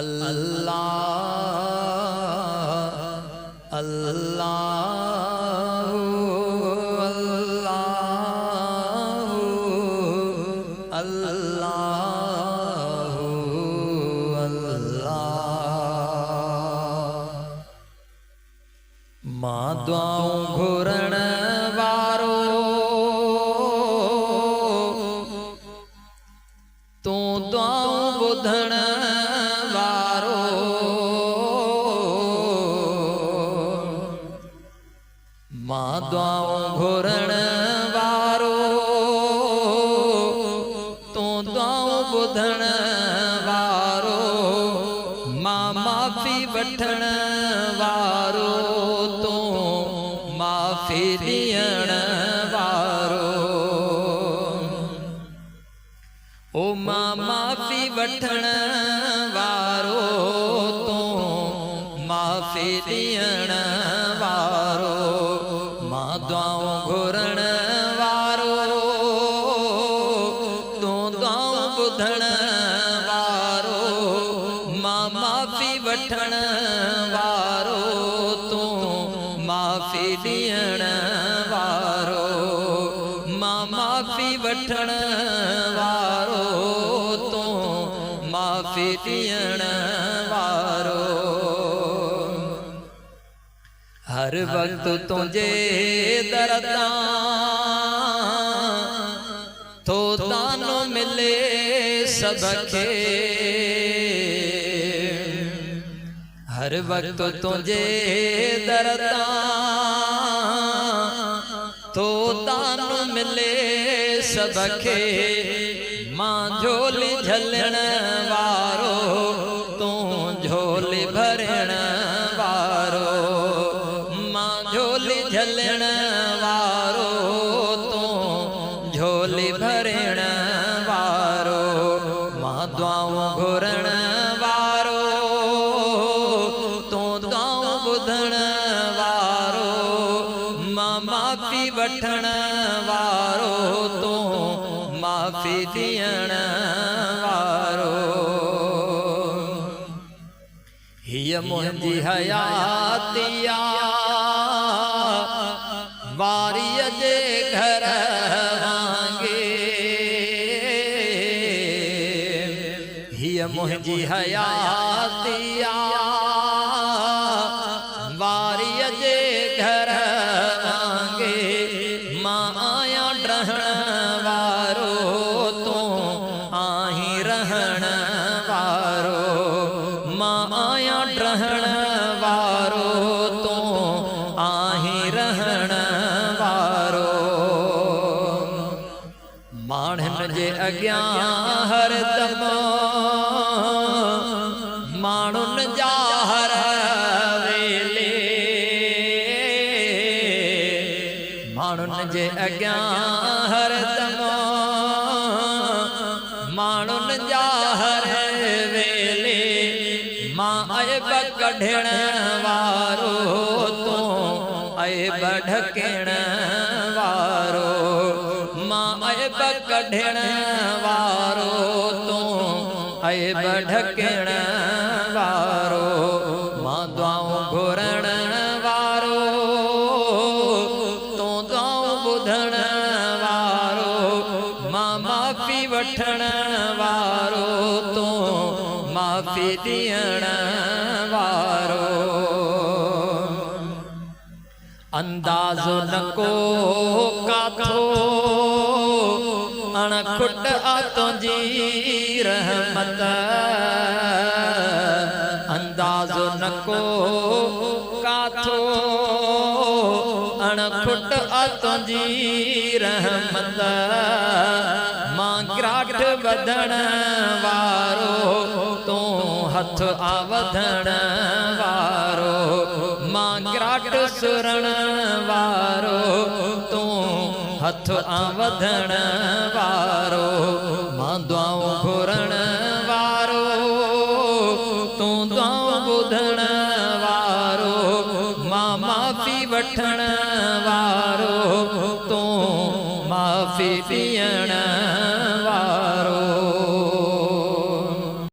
अल्लाह अल्लाह अल्लाह अल्लाह अल्लाह। मां दुआऊं घुरण वारो तू दुआऊं ॿुधण वारो, मां दुआऊं घुरण वारो तू दुआऊं ॿुधण वारो, मां माफ़ी वठण वारो तू माफ़ी ॾियण वारो। ओ मां माफ़ी वठण वारो तू माफ़ी ॾियण वारो, मां दुआऊं घुरण वारो तू दुआऊं ॿुधण वारो, मां माफ़ी वठण वारो तू माफ़ी ॾियण वारो, मां माफ़ी वठण वारो तू माफ़ी ॾियण वारो। हर वक्त तुझे दर तां थो तानो मिले सबके, हर वक्त तुझे दर तां थो तानो मिले सबके, मां झोली झलण वारो तू झोली भरण वारो, मां झोली झलण वारो तू झोली भरण वारो, मां दुआऊं घुरण वारो तू दुआऊं ॿुधण वारो, मां माफ़ी वठण वारो तू माफ़ी ॾियण वारो। हीअ मुंहिंजी हयातिया वारीअ जे घर वांगे, हीअ मुंहिंजी हयातिया वारीअ जे घर वांगे, मां आहियां रहण वारो तू आहीं रहण वारो, मां आहियां रहण वारो तू आहीं रहण वारो। माण्हुनि जे अॻियां हरदम माण्हुनि जा हर वेले, माण्हुनि जे अॻियां हरदम माण्हुनि जा हर वेले, मां ऐब कढण वारो तू ऐब ढकण वारो, मां ऐब कढण वारो तू ऐब ढकण वारो, मां दुआऊं घुरण वारो तू दुआऊं ॿुधण वारो, मां माफ़ी वठण वारो तू माफ़ी ॾियण वारो। अंदाज़ो न को काथो अणखुट आ तुंहिंजी रहमत, अंदाज़ो न को काथो अणखुट आ तुंहिंजी रहमत, मां ग्राठ वधण वारो तू हथ आ वधण वारो, मां ग्राठ सुरण वारो तू हथ आ वधण वारो, मां दुआऊं घुरण वारो तू दुआऊं ॿुधण वारो, मां माफ़ी वठण वारो तू माफ़ी ॾियण